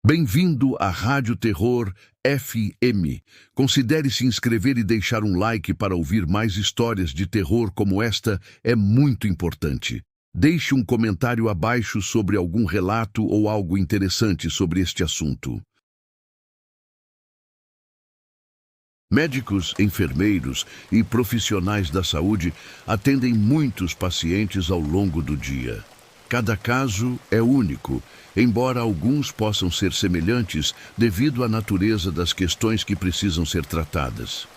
Bem-vindo à Rádio Terror FM. Considere se inscrever e deixar um like para ouvir mais histórias de terror como esta, é muito importante. Deixe um comentário abaixo sobre algum relato ou algo interessante sobre este assunto. Médicos, enfermeiros e profissionais da saúde atendem muitos pacientes ao longo do dia. Cada caso é único, embora alguns possam ser semelhantes devido à natureza das questões que precisam ser tratadas.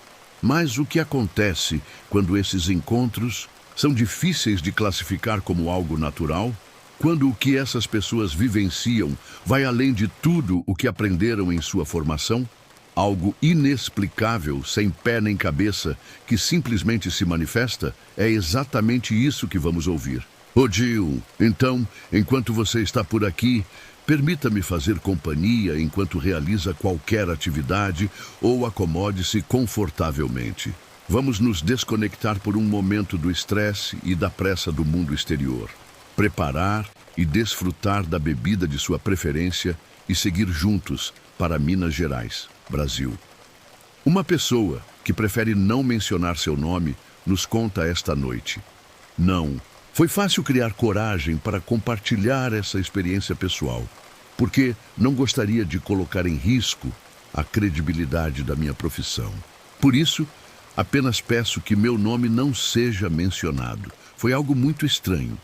Mas o que acontece quando esses encontros são difíceis de classificar como algo natural? Quando o que essas pessoas vivenciam vai além de tudo o que aprenderam em sua formação? Algo inexplicável, sem pé nem cabeça, que simplesmente se manifesta? É exatamente isso que vamos ouvir. Jill, então, enquanto você está por aqui, permita-me fazer companhia enquanto realiza qualquer atividade ou acomode-se confortavelmente. Vamos nos desconectar por um momento do estresse e da pressa do mundo exterior. Preparar e desfrutar da bebida de sua preferência e seguir juntos para Minas Gerais, Brasil. Uma pessoa que prefere não mencionar seu nome nos conta esta noite. Não. Foi fácil criar coragem para compartilhar essa experiência pessoal, porque não gostaria de colocar em risco a credibilidade da minha profissão. Por isso, apenas peço que meu nome não seja mencionado. Foi algo muito estranho.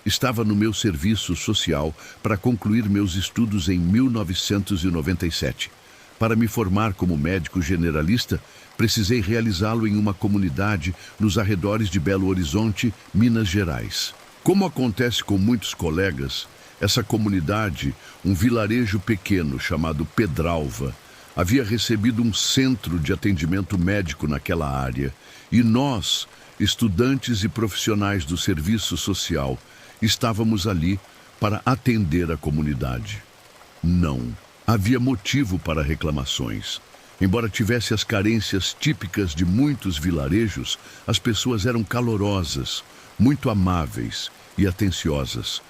Estava no meu serviço social para concluir meus estudos em 1997. Para me formar como médico generalista, precisei realizá-lo em uma comunidade nos arredores de Belo Horizonte, Minas Gerais. Como acontece com muitos colegas, essa comunidade, um vilarejo pequeno chamado Pedralva, havia recebido um centro de atendimento médico naquela área, e nós, estudantes e profissionais do serviço social, estávamos ali para atender a comunidade. Não havia motivo para reclamações. Embora tivesse as carências típicas de muitos vilarejos, as pessoas eram calorosas, muito amáveis e atenciosas.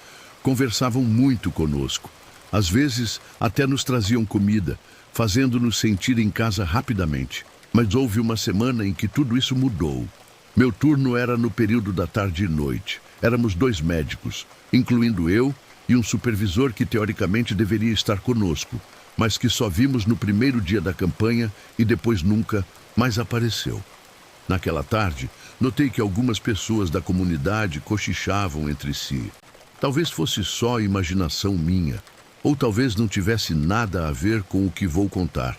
Conversavam muito conosco. Às vezes, até nos traziam comida, fazendo-nos sentir em casa rapidamente. Mas houve uma semana em que tudo isso mudou. Meu turno era no período da tarde e noite. Éramos 2 médicos, incluindo eu e um supervisor que teoricamente deveria estar conosco, mas que só vimos no primeiro dia da campanha e depois nunca mais apareceu. Naquela tarde, notei que algumas pessoas da comunidade cochichavam entre si. Talvez fosse só imaginação minha, ou talvez não tivesse nada a ver com o que vou contar.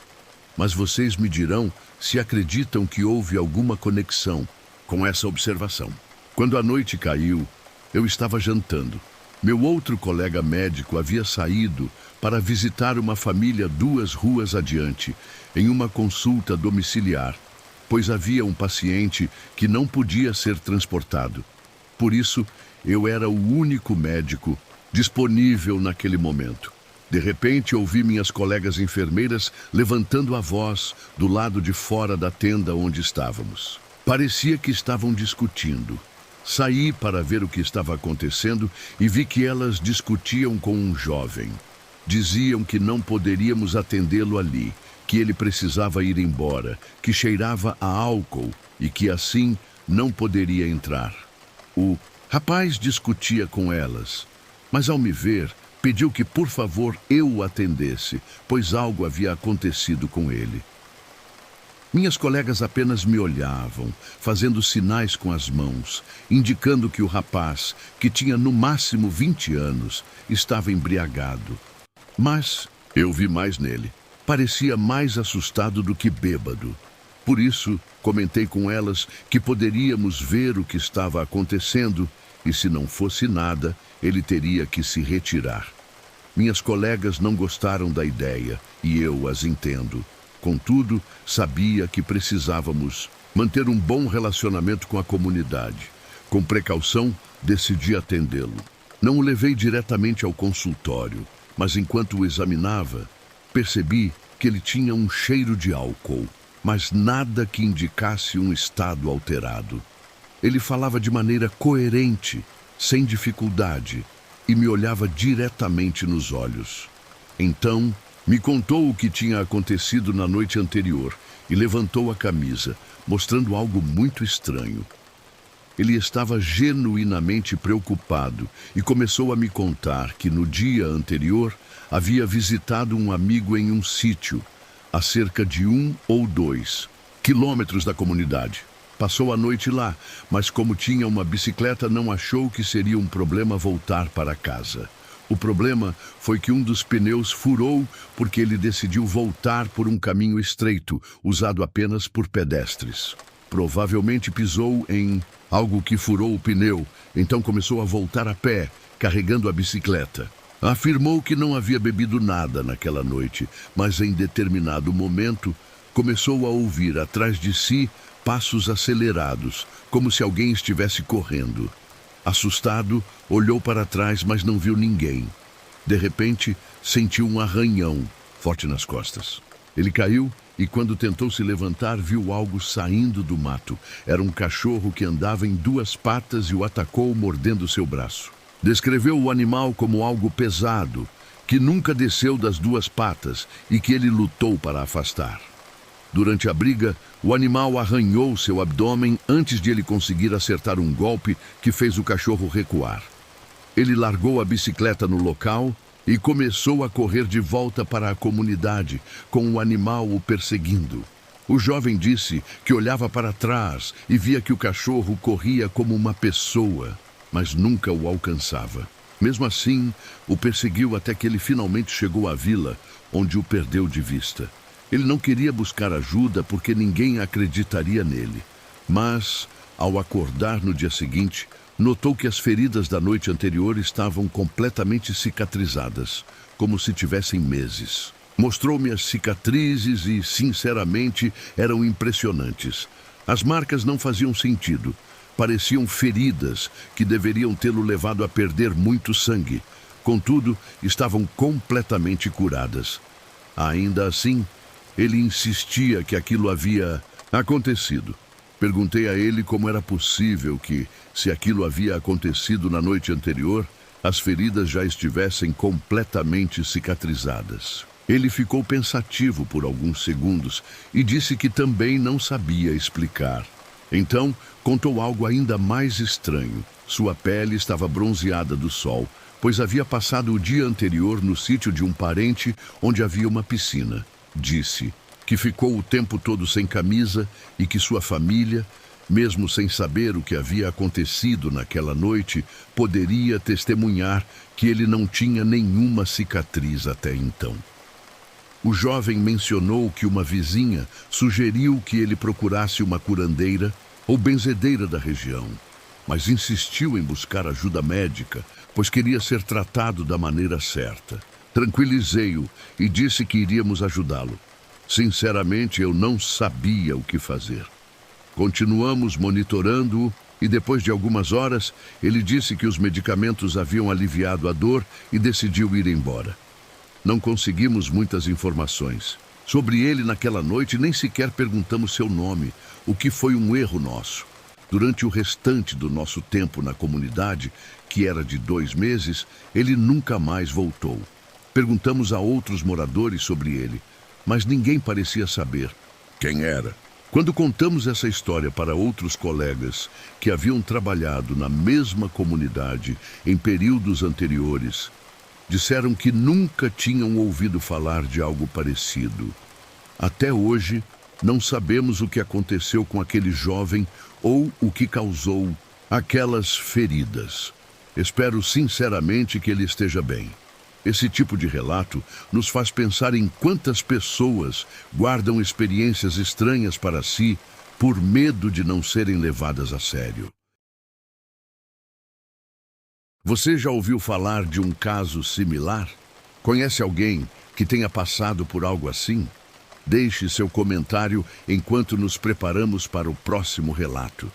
Mas vocês me dirão se acreditam que houve alguma conexão com essa observação. Quando a noite caiu, eu estava jantando. Meu outro colega médico havia saído para visitar uma família 2 ruas adiante, em uma consulta domiciliar, pois havia um paciente que não podia ser transportado. Por isso, eu era o único médico disponível naquele momento. De repente, ouvi minhas colegas enfermeiras levantando a voz do lado de fora da tenda onde estávamos. Parecia que estavam discutindo. Saí para ver o que estava acontecendo e vi que elas discutiam com um jovem. Diziam que não poderíamos atendê-lo ali, que ele precisava ir embora, que cheirava a álcool e que assim não poderia entrar. O rapaz discutia com elas, mas ao me ver, pediu que por favor eu o atendesse, pois algo havia acontecido com ele. Minhas colegas apenas me olhavam, fazendo sinais com as mãos, indicando que o rapaz, que tinha no máximo 20 anos, estava embriagado. Mas eu vi mais nele. Parecia mais assustado do que bêbado. Por isso, comentei com elas que poderíamos ver o que estava acontecendo e, se não fosse nada, ele teria que se retirar. Minhas colegas não gostaram da ideia e eu as entendo. Contudo, sabia que precisávamos manter um bom relacionamento com a comunidade. Com precaução, decidi atendê-lo. Não o levei diretamente ao consultório, mas enquanto o examinava, percebi que ele tinha um cheiro de álcool, mas nada que indicasse um estado alterado. Ele falava de maneira coerente, sem dificuldade, e me olhava diretamente nos olhos. Então, Me contou o que tinha acontecido na noite anterior e levantou a camisa, mostrando algo muito estranho. Ele estava genuinamente preocupado e começou a me contar que no dia anterior havia visitado um amigo em um sítio, a cerca de 1 ou 2 quilômetros da comunidade. Passou a noite lá, mas como tinha uma bicicleta, não achou que seria um problema voltar para casa. O problema foi que um dos pneus furou porque ele decidiu voltar por um caminho estreito, usado apenas por pedestres. Provavelmente pisou em algo que furou o pneu, então começou a voltar a pé, carregando a bicicleta. Afirmou que não havia bebido nada naquela noite, mas em determinado momento começou a ouvir atrás de si passos acelerados, como se alguém estivesse correndo. Assustado, olhou para trás, mas não viu ninguém. De repente, sentiu um arranhão forte nas costas. Ele caiu e, quando tentou se levantar, viu algo saindo do mato. Era um cachorro que andava em 2 patas e o atacou, mordendo seu braço. Descreveu o animal como algo pesado, que nunca desceu das 2 patas e que ele lutou para afastar. Durante a briga, o animal arranhou seu abdômen antes de ele conseguir acertar um golpe que fez o cachorro recuar. Ele largou a bicicleta no local e começou a correr de volta para a comunidade, com o animal o perseguindo. O jovem disse que olhava para trás e via que o cachorro corria como uma pessoa, mas nunca o alcançava. Mesmo assim, o perseguiu até que ele finalmente chegou à vila, onde o perdeu de vista. Ele não queria buscar ajuda porque ninguém acreditaria nele. Mas, ao acordar no dia seguinte, notou que as feridas da noite anterior estavam completamente cicatrizadas, como se tivessem meses. Mostrou-me as cicatrizes e, sinceramente, eram impressionantes. As marcas não faziam sentido. Pareciam feridas que deveriam tê-lo levado a perder muito sangue. Contudo, estavam completamente curadas. Ainda assim, ele insistia que aquilo havia acontecido. Perguntei a ele como era possível que, se aquilo havia acontecido na noite anterior, as feridas já estivessem completamente cicatrizadas. Ele ficou pensativo por alguns segundos e disse que também não sabia explicar. Então, contou algo ainda mais estranho. Sua pele estava bronzeada do sol, pois havia passado o dia anterior no sítio de um parente onde havia uma piscina. Disse que ficou o tempo todo sem camisa e que sua família, mesmo sem saber o que havia acontecido naquela noite, poderia testemunhar que ele não tinha nenhuma cicatriz até então. O jovem mencionou que uma vizinha sugeriu que ele procurasse uma curandeira ou benzedeira da região, mas insistiu em buscar ajuda médica, pois queria ser tratado da maneira certa. Tranquilizei-o e disse que iríamos ajudá-lo. Sinceramente, eu não sabia o que fazer. Continuamos monitorando-o e, depois de algumas horas, ele disse que os medicamentos haviam aliviado a dor e decidiu ir embora. Não conseguimos muitas informações. Sobre ele naquela noite, nem sequer perguntamos seu nome, o que foi um erro nosso. Durante o restante do nosso tempo na comunidade, que era de 2 meses, ele nunca mais voltou. Perguntamos a outros moradores sobre ele, mas ninguém parecia saber quem era. Quando contamos essa história para outros colegas que haviam trabalhado na mesma comunidade em períodos anteriores, disseram que nunca tinham ouvido falar de algo parecido. Até hoje, não sabemos o que aconteceu com aquele jovem ou o que causou aquelas feridas. Espero sinceramente que ele esteja bem. Esse tipo de relato nos faz pensar em quantas pessoas guardam experiências estranhas para si por medo de não serem levadas a sério. Você já ouviu falar de um caso similar? Conhece alguém que tenha passado por algo assim? Deixe seu comentário enquanto nos preparamos para o próximo relato.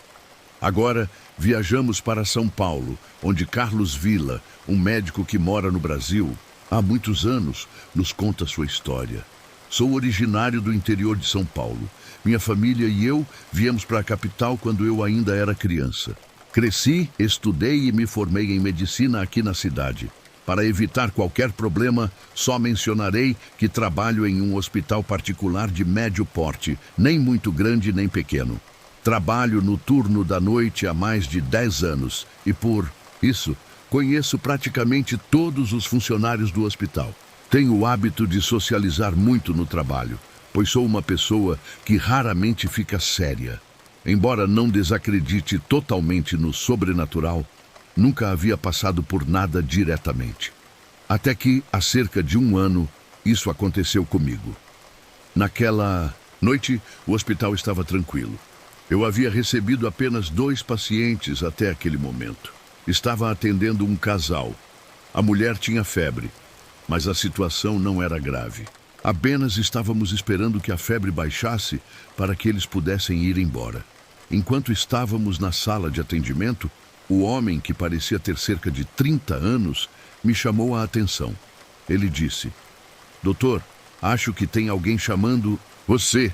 Agora, viajamos para São Paulo, onde Carlos Villa, um médico que mora no Brasil há muitos anos, nos conta sua história. Sou originário do interior de São Paulo. Minha família e eu viemos para a capital quando eu ainda era criança. Cresci, estudei e me formei em medicina aqui na cidade. Para evitar qualquer problema, só mencionarei que trabalho em um hospital particular de médio porte, nem muito grande nem pequeno. Trabalho no turno da noite há mais de 10 anos e, por isso, conheço praticamente todos os funcionários do hospital. Tenho o hábito de socializar muito no trabalho, pois sou uma pessoa que raramente fica séria. Embora não desacredite totalmente no sobrenatural, nunca havia passado por nada diretamente. Até que, há cerca de 1 ano, isso aconteceu comigo. Naquela noite, o hospital estava tranquilo. Eu havia recebido apenas 2 pacientes até aquele momento. Estava atendendo um casal. A mulher tinha febre, mas a situação não era grave. Apenas estávamos esperando que a febre baixasse para que eles pudessem ir embora. Enquanto estávamos na sala de atendimento, o homem, que parecia ter cerca de 30 anos, me chamou a atenção. Ele disse: "Doutor, acho que tem alguém chamando você",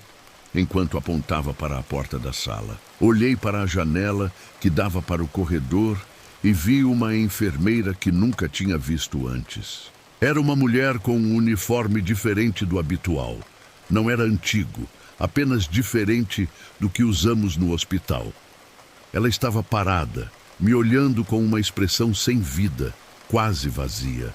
enquanto apontava para a porta da sala. Olhei para a janela que dava para o corredor e vi uma enfermeira que nunca tinha visto antes. Era uma mulher com um uniforme diferente do habitual. Não era antigo, apenas diferente do que usamos no hospital. Ela estava parada, me olhando com uma expressão sem vida, quase vazia.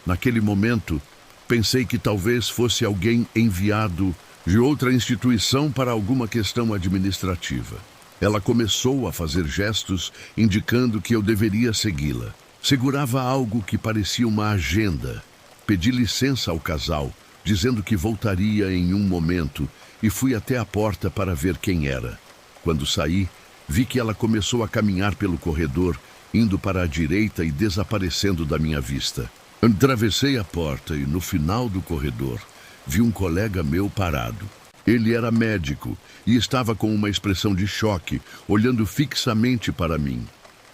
Naquele momento, pensei que talvez fosse alguém enviado de outra instituição para alguma questão administrativa. Ela começou a fazer gestos, indicando que eu deveria segui-la. Segurava algo que parecia uma agenda. Pedi licença ao casal, dizendo que voltaria em um momento, e fui até a porta para ver quem era. Quando saí, vi que ela começou a caminhar pelo corredor, indo para a direita e desaparecendo da minha vista. Atravessei a porta e, no final do corredor, vi um colega meu parado. Ele era médico e estava com uma expressão de choque, olhando fixamente para mim.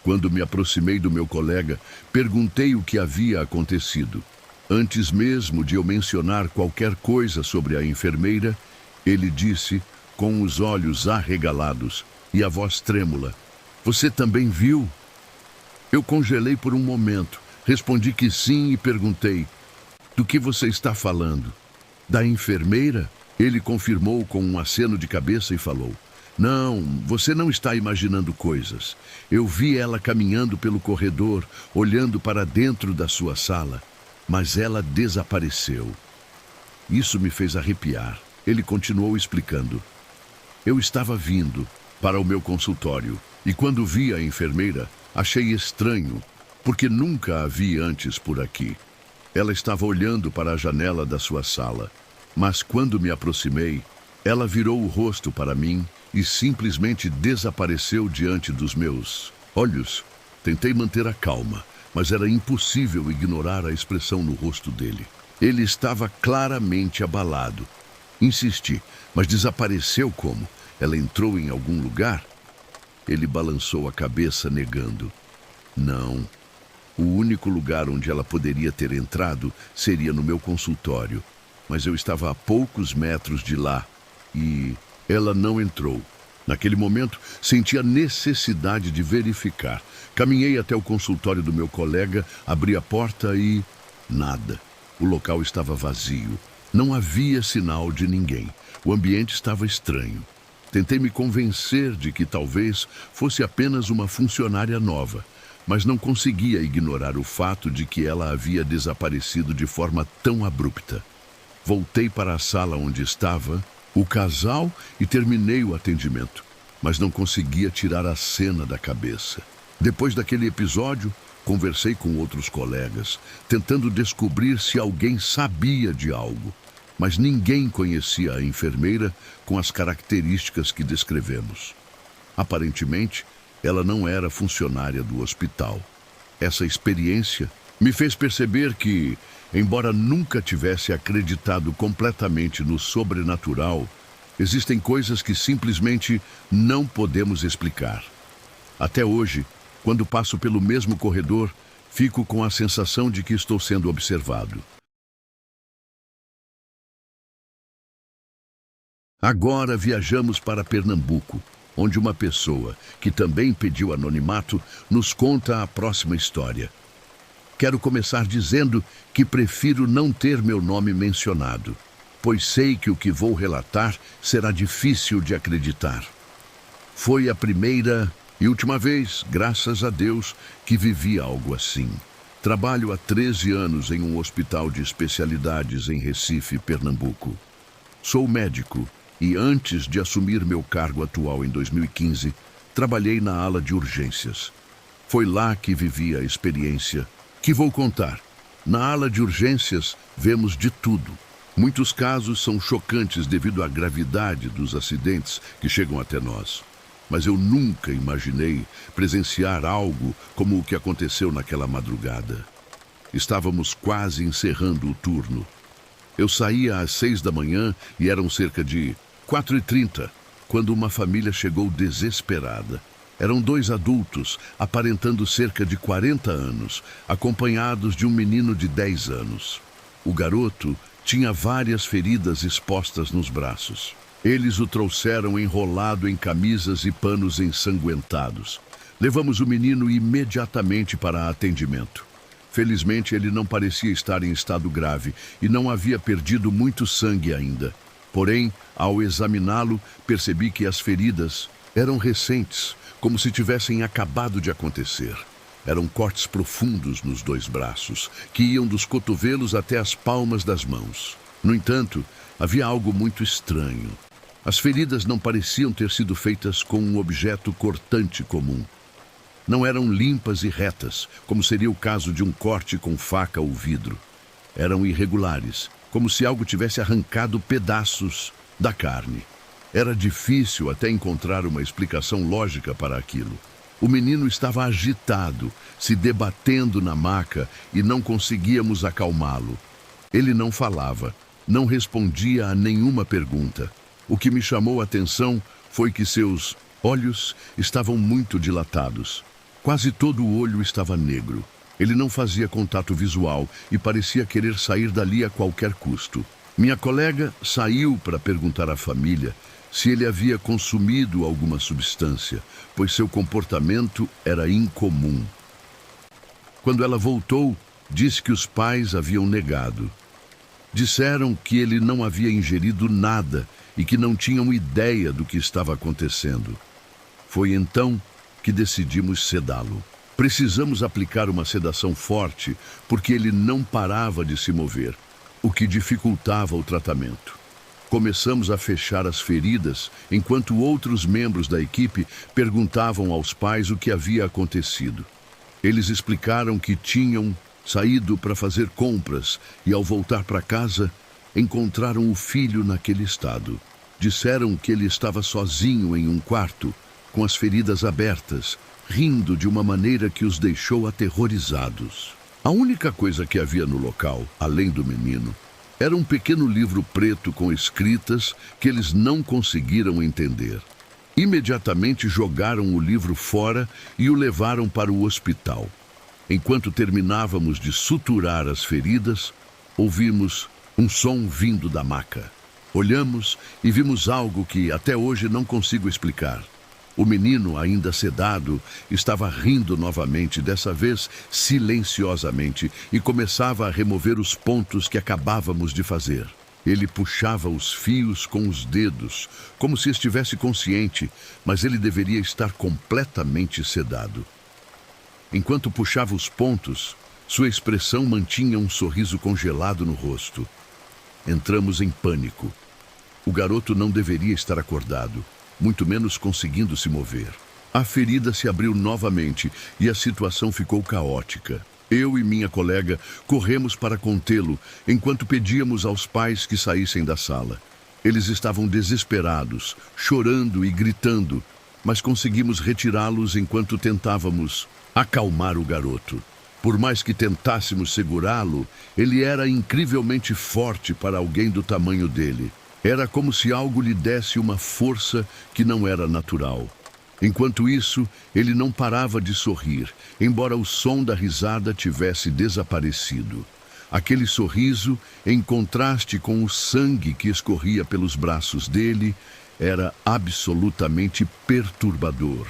Quando me aproximei do meu colega, perguntei o que havia acontecido. Antes mesmo de eu mencionar qualquer coisa sobre a enfermeira, ele disse, com os olhos arregalados e a voz trêmula: "Você também viu?" Eu congelei por um momento, respondi que sim e perguntei: "Do que você está falando? Da enfermeira?" Ele confirmou com um aceno de cabeça e falou: "Não, você não está imaginando coisas. Eu vi ela caminhando pelo corredor, olhando para dentro da sua sala, mas ela desapareceu." Isso me fez arrepiar. Ele continuou explicando: "Eu estava vindo para o meu consultório e quando vi a enfermeira, achei estranho, porque nunca a vi antes por aqui. Ela estava olhando para a janela da sua sala, mas quando me aproximei, ela virou o rosto para mim e simplesmente desapareceu diante dos meus olhos." Tentei manter a calma, mas era impossível ignorar a expressão no rosto dele. Ele estava claramente abalado. Insisti: "Mas desapareceu como? Ela entrou em algum lugar?" Ele balançou a cabeça, negando. "Não. O único lugar onde ela poderia ter entrado seria no meu consultório, mas eu estava a poucos metros de lá e ela não entrou." Naquele momento, senti a necessidade de verificar. Caminhei até o consultório do meu colega, abri a porta e... nada. O local estava vazio. Não havia sinal de ninguém. O ambiente estava estranho. Tentei me convencer de que talvez fosse apenas uma funcionária nova, mas não conseguia ignorar o fato de que ela havia desaparecido de forma tão abrupta. Voltei para a sala onde estava o casal e terminei o atendimento, mas não conseguia tirar a cena da cabeça. Depois daquele episódio, conversei com outros colegas, tentando descobrir se alguém sabia de algo, mas ninguém conhecia a enfermeira com as características que descrevemos. Aparentemente, ela não era funcionária do hospital. Essa experiência me fez perceber que, embora nunca tivesse acreditado completamente no sobrenatural, existem coisas que simplesmente não podemos explicar. Até hoje, quando passo pelo mesmo corredor, fico com a sensação de que estou sendo observado. Agora viajamos para Pernambuco, onde uma pessoa, que também pediu anonimato, nos conta a próxima história. Quero começar dizendo que prefiro não ter meu nome mencionado, pois sei que o que vou relatar será difícil de acreditar. Foi a primeira e última vez, graças a Deus, que vivi algo assim. Trabalho há 13 anos em um hospital de especialidades em Recife, Pernambuco. Sou médico e, antes de assumir meu cargo atual em 2015, trabalhei na ala de urgências. Foi lá que vivi a experiência que vou contar. Na ala de urgências, vemos de tudo. Muitos casos são chocantes devido à gravidade dos acidentes que chegam até nós. Mas eu nunca imaginei presenciar algo como o que aconteceu naquela madrugada. Estávamos quase encerrando o turno. Eu saía às 6 da manhã e eram cerca de 4h30, quando uma família chegou desesperada. Eram 2 adultos, aparentando cerca de 40 anos, acompanhados de um menino de 10 anos. O garoto tinha várias feridas expostas nos braços. Eles o trouxeram enrolado em camisas e panos ensanguentados. Levamos o menino imediatamente para atendimento. Felizmente, ele não parecia estar em estado grave e não havia perdido muito sangue ainda. Porém, ao examiná-lo, percebi que as feridas eram recentes, como se tivessem acabado de acontecer. Eram cortes profundos nos 2 braços, que iam dos cotovelos até as palmas das mãos. No entanto, havia algo muito estranho. As feridas não pareciam ter sido feitas com um objeto cortante comum. Não eram limpas e retas, como seria o caso de um corte com faca ou vidro. Eram irregulares, como se algo tivesse arrancado pedaços da carne. Era difícil até encontrar uma explicação lógica para aquilo. O menino estava agitado, se debatendo na maca e não conseguíamos acalmá-lo. Ele não falava, não respondia a nenhuma pergunta. O que me chamou a atenção foi que seus olhos estavam muito dilatados. Quase todo o olho estava negro. Ele não fazia contato visual e parecia querer sair dali a qualquer custo. Minha colega saiu para perguntar à família se ele havia consumido alguma substância, pois seu comportamento era incomum. Quando ela voltou, disse que os pais haviam negado. Disseram que ele não havia ingerido nada e que não tinham ideia do que estava acontecendo. Foi então que decidimos sedá-lo. Precisamos aplicar uma sedação forte porque ele não parava de se mover, o que dificultava o tratamento. Começamos a fechar as feridas, enquanto outros membros da equipe perguntavam aos pais o que havia acontecido. Eles explicaram que tinham saído para fazer compras e, ao voltar para casa, encontraram o filho naquele estado. Disseram que ele estava sozinho em um quarto, com as feridas abertas, rindo de uma maneira que os deixou aterrorizados. A única coisa que havia no local, além do menino, era um pequeno livro preto com escritas que eles não conseguiram entender. Imediatamente jogaram o livro fora e o levaram para o hospital. Enquanto terminávamos de suturar as feridas, ouvimos um som vindo da maca. Olhamos e vimos algo que até hoje não consigo explicar. O menino, ainda sedado, estava rindo novamente, dessa vez silenciosamente, e começava a remover os pontos que acabávamos de fazer. Ele puxava os fios com os dedos, como se estivesse consciente, mas ele deveria estar completamente sedado. Enquanto puxava os pontos, sua expressão mantinha um sorriso congelado no rosto. Entramos em pânico. O garoto não deveria estar acordado, muito menos conseguindo se mover. A ferida se abriu novamente e a situação ficou caótica. Eu e minha colega corremos para contê-lo, enquanto pedíamos aos pais que saíssem da sala. Eles estavam desesperados, chorando e gritando, mas conseguimos retirá-los enquanto tentávamos acalmar o garoto. Por mais que tentássemos segurá-lo, ele era incrivelmente forte para alguém do tamanho dele. Era como se algo lhe desse uma força que não era natural. Enquanto isso, ele não parava de sorrir, embora o som da risada tivesse desaparecido. Aquele sorriso, em contraste com o sangue que escorria pelos braços dele, era absolutamente perturbador.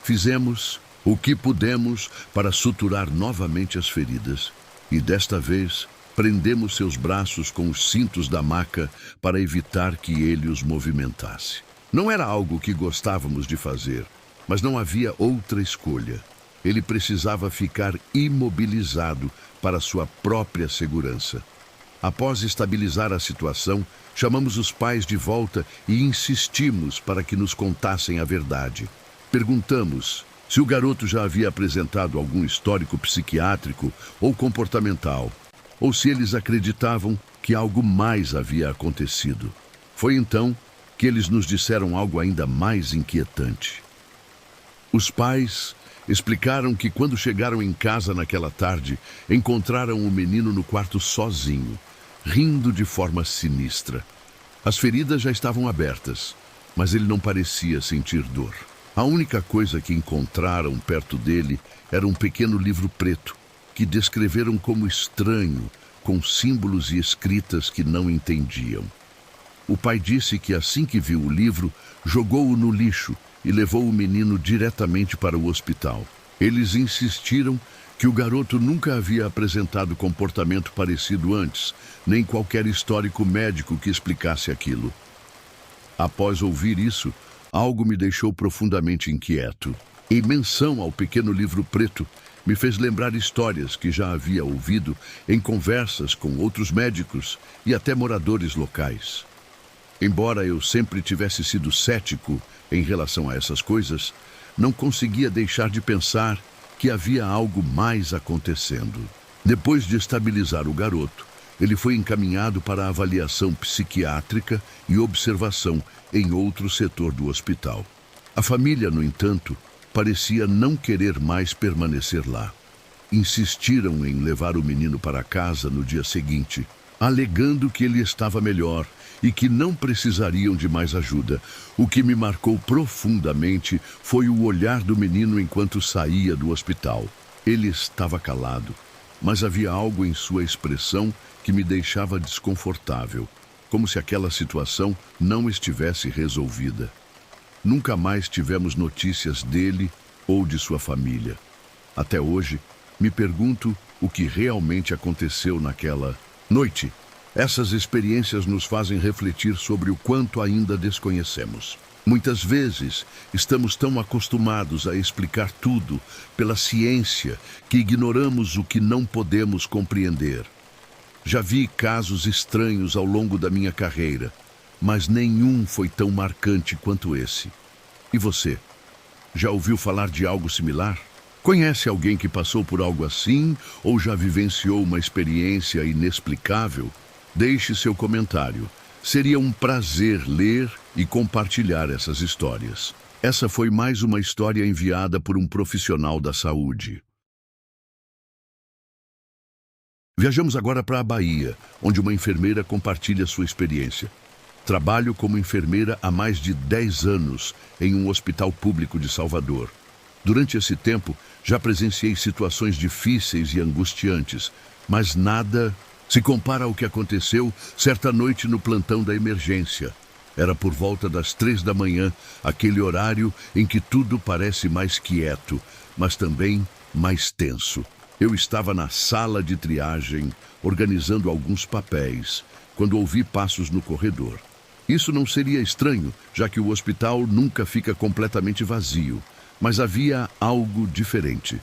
Fizemos o que pudemos para suturar novamente as feridas. E desta vez, prendemos seus braços com os cintos da maca para evitar que ele os movimentasse. Não era algo que gostávamos de fazer, mas não havia outra escolha. Ele precisava ficar imobilizado para sua própria segurança. Após estabilizar a situação, chamamos os pais de volta e insistimos para que nos contassem a verdade. Perguntamos se o garoto já havia apresentado algum histórico psiquiátrico ou comportamental, ou se eles acreditavam que algo mais havia acontecido. Foi então que eles nos disseram algo ainda mais inquietante. Os pais explicaram que quando chegaram em casa naquela tarde, encontraram o menino no quarto sozinho, rindo de forma sinistra. As feridas já estavam abertas, mas ele não parecia sentir dor. A única coisa que encontraram perto dele era um pequeno livro preto, que descreveram como estranho, com símbolos e escritas que não entendiam. O pai disse que assim que viu o livro, jogou-o no lixo e levou o menino diretamente para o hospital. Eles insistiram que o garoto nunca havia apresentado comportamento parecido antes, nem qualquer histórico médico que explicasse aquilo. Após ouvir isso, algo me deixou profundamente inquieto. Em menção ao pequeno livro preto, me fez lembrar histórias que já havia ouvido em conversas com outros médicos e até moradores locais. Embora eu sempre tivesse sido cético em relação a essas coisas, não conseguia deixar de pensar que havia algo mais acontecendo. Depois de estabilizar o garoto, ele foi encaminhado para avaliação psiquiátrica e observação em outro setor do hospital. A família, no entanto, parecia não querer mais permanecer lá. Insistiram em levar o menino para casa no dia seguinte, alegando que ele estava melhor e que não precisariam de mais ajuda. O que me marcou profundamente foi o olhar do menino enquanto saía do hospital. Ele estava calado, mas havia algo em sua expressão que me deixava desconfortável, como se aquela situação não estivesse resolvida. Nunca mais tivemos notícias dele ou de sua família. Até hoje, me pergunto o que realmente aconteceu naquela noite. Essas experiências nos fazem refletir sobre o quanto ainda desconhecemos. Muitas vezes, estamos tão acostumados a explicar tudo pela ciência que ignoramos o que não podemos compreender. Já vi casos estranhos ao longo da minha carreira, mas nenhum foi tão marcante quanto esse. E você? Já ouviu falar de algo similar? Conhece alguém que passou por algo assim ou já vivenciou uma experiência inexplicável? Deixe seu comentário. Seria um prazer ler e compartilhar essas histórias. Essa foi mais uma história enviada por um profissional da saúde. Viajamos agora para a Bahia, onde uma enfermeira compartilha sua experiência. Trabalho como enfermeira há mais de 10 anos em um hospital público de Salvador. Durante esse tempo, já presenciei situações difíceis e angustiantes, mas nada se compara ao que aconteceu certa noite no plantão da emergência. Era por volta das 3 da manhã, aquele horário em que tudo parece mais quieto, mas também mais tenso. Eu estava na sala de triagem, organizando alguns papéis, quando ouvi passos no corredor. Isso não seria estranho, já que o hospital nunca fica completamente vazio, mas havia algo diferente.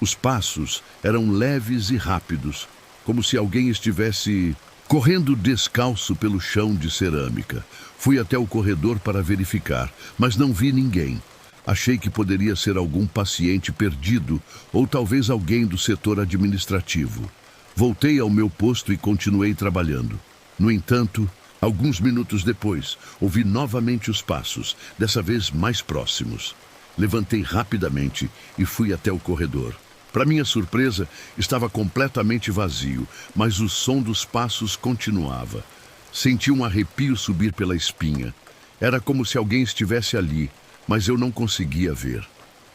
Os passos eram leves e rápidos, como se alguém estivesse correndo descalço pelo chão de cerâmica. Fui até o corredor para verificar, mas não vi ninguém. Achei que poderia ser algum paciente perdido ou talvez alguém do setor administrativo. Voltei ao meu posto e continuei trabalhando. No entanto, alguns minutos depois, ouvi novamente os passos, dessa vez mais próximos. Levantei rapidamente e fui até o corredor. Para minha surpresa, estava completamente vazio, mas o som dos passos continuava. Senti um arrepio subir pela espinha. Era como se alguém estivesse ali, mas eu não conseguia ver.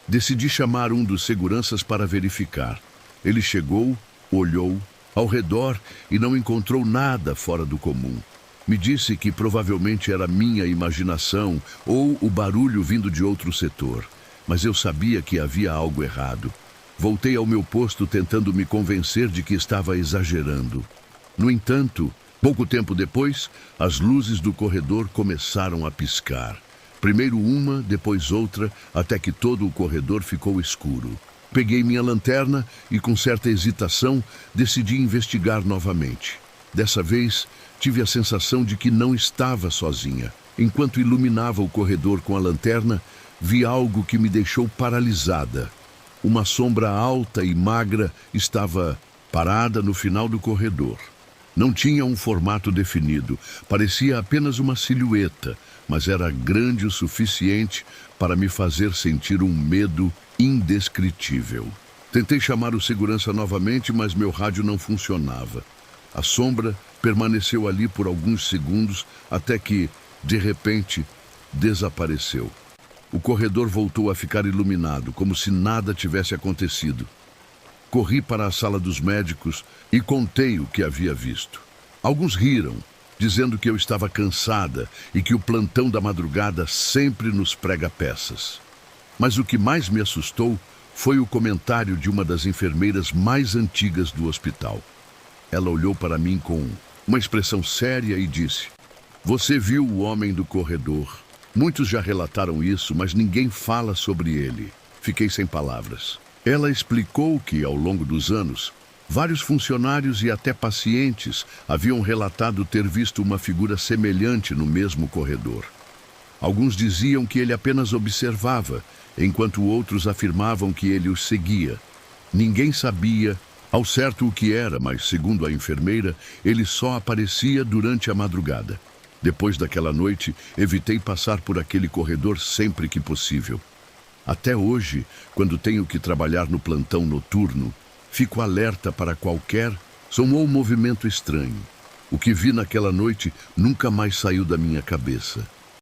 Decidi chamar um dos seguranças para verificar. Ele chegou, olhou ao redor e não encontrou nada fora do comum. Me disse que provavelmente era minha imaginação ou o barulho vindo de outro setor. mas eu sabia que havia algo errado. Voltei ao meu posto tentando me convencer de que estava exagerando. No entanto, pouco tempo depois, as luzes do corredor começaram a piscar. Primeiro uma, depois outra, até que todo o corredor ficou escuro. Peguei minha lanterna e, com certa hesitação, decidi investigar novamente. Dessa vez, tive a sensação de que não estava sozinha. Enquanto iluminava o corredor com a lanterna, vi algo que me deixou paralisada. Uma sombra alta e magra estava parada no final do corredor. Não tinha um formato definido, parecia apenas uma silhueta, mas era grande o suficiente para me fazer sentir um medo indescritível. Tentei chamar o segurança novamente, mas meu rádio não funcionava. A sombra permaneceu ali por alguns segundos até que, de repente, desapareceu. O corredor voltou a ficar iluminado, como se nada tivesse acontecido. Corri para a sala dos médicos e contei o que havia visto. Alguns riram, dizendo que eu estava cansada e que o plantão da madrugada sempre nos prega peças. Mas o que mais me assustou foi o comentário de uma das enfermeiras mais antigas do hospital. Ela olhou para mim com uma expressão séria e disse: "Você viu o homem do corredor. Muitos já relataram isso, mas ninguém fala sobre ele." Fiquei sem palavras. Ela explicou que, ao longo dos anos, vários funcionários e até pacientes haviam relatado ter visto uma figura semelhante no mesmo corredor. Alguns diziam que ele apenas observava, enquanto outros afirmavam que ele os seguia. Ninguém sabia ao certo o que era, mas, segundo a enfermeira, ele só aparecia durante a madrugada. Depois daquela noite, evitei passar por aquele corredor sempre que possível. Até hoje, quando tenho que trabalhar no plantão noturno, fico alerta para qualquer som ou movimento estranho. O que vi naquela noite nunca mais saiu da minha cabeça.